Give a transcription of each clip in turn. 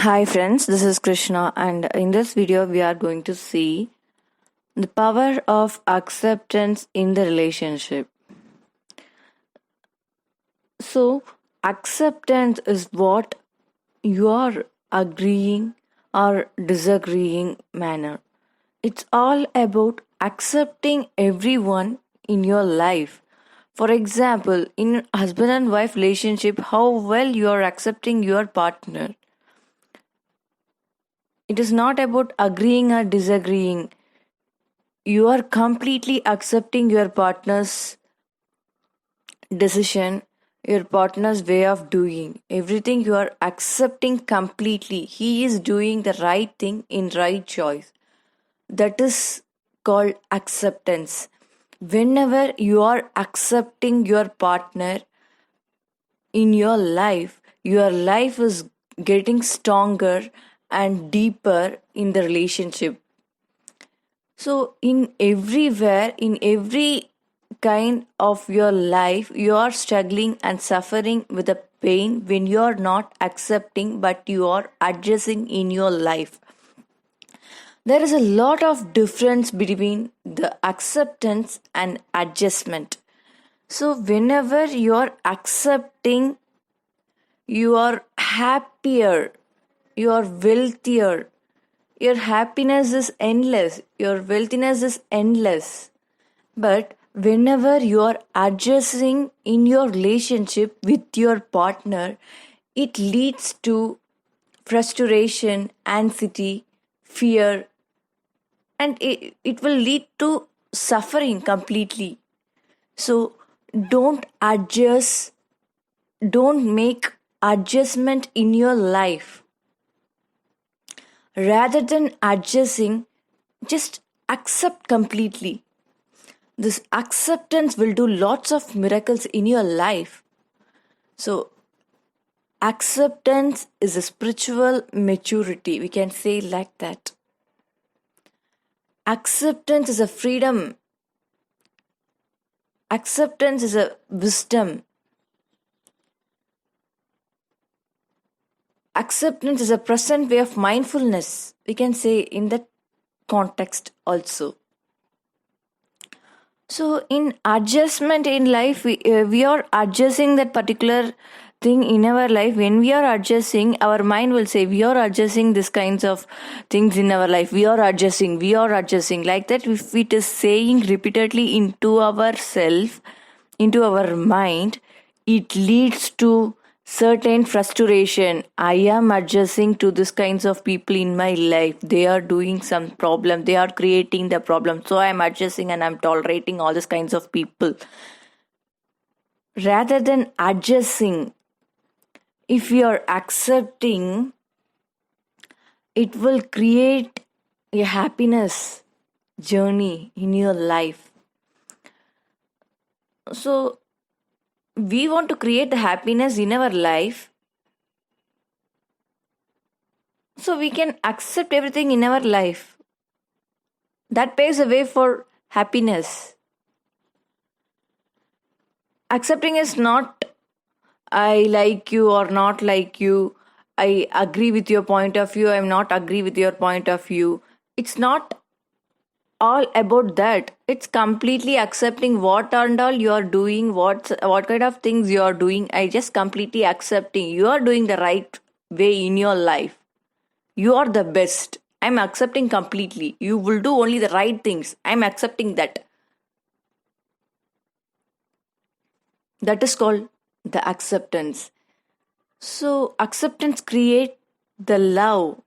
Hi friends, this is Krishna, and in this video we are going to see the power of acceptance in the relationship. So, acceptance is what you are agreeing or disagreeing manner. It's all about accepting everyone in your life. For example, in husband and wife relationship, how well you are accepting your partner. It is not about agreeing or disagreeing. You are completely accepting your partner's decision, your partner's way of doing. Everything you are accepting completely. He is doing the right thing in right choice. That is called acceptance. Whenever you are accepting your partner in your life is getting stronger and deeper in the relationship. So, in everywhere, in every kind of your life, you are struggling and suffering with the pain when you are not accepting but you are addressing in your life. There is a lot of difference between the acceptance and adjustment. So, whenever you are accepting, you are happier, you are wealthier, your happiness is endless, your wealthiness is endless. But whenever you are adjusting in your relationship with your partner, it leads to frustration, anxiety, fear, and it will lead to suffering completely. So don't adjust, don't make adjustment in your life. Rather than adjusting, just accept completely. This acceptance will do lots of miracles in your life. So, acceptance is a spiritual maturity. We can say like that. Acceptance is a freedom. Acceptance is a wisdom. Acceptance is a present way of mindfulness. We can say in that context also. So, in adjustment in life, we are adjusting that particular thing in our life. When we are adjusting, our mind will say, we are adjusting this kinds of things in our life. We are adjusting. Like that, if it is saying repeatedly into ourself, into our mind, it leads to certain frustration. I am adjusting to this kinds of people in my life. They are doing some problem, they are creating the problem, so I am adjusting and I'm tolerating all these kinds of people. Rather than adjusting, if you are accepting, it will create a happiness journey in your life. So we want to create the happiness in our life, so we can accept everything in our life. That paves the way for happiness. Accepting is not I like you or not like you, I agree with your point of view, I'm not agree with your point of view. It's not all about that. It's completely accepting what and all you are doing, what kind of things you are doing. I just completely accepting you are doing the right way in your life. You are the best. I'm accepting completely. You will do only the right things. I'm accepting that. That is called the acceptance. So acceptance create the love.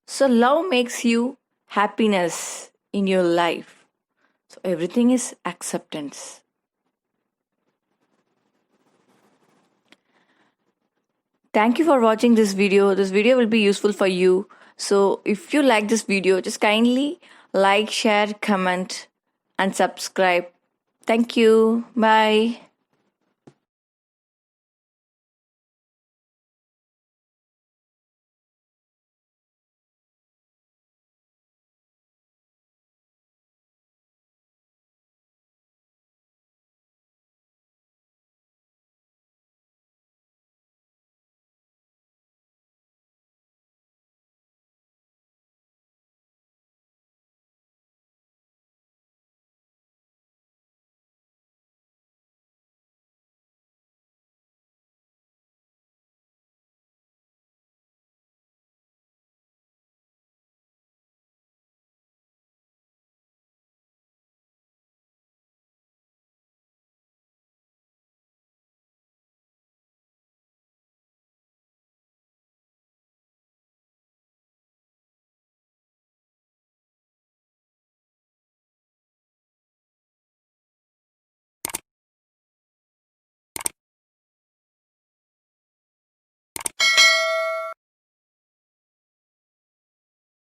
So love makes you happiness in your life. So everything is acceptance. Thank you for watching this video. This video will be useful for you. So if you like this video, just kindly like, share, comment and subscribe. Thank you. Bye.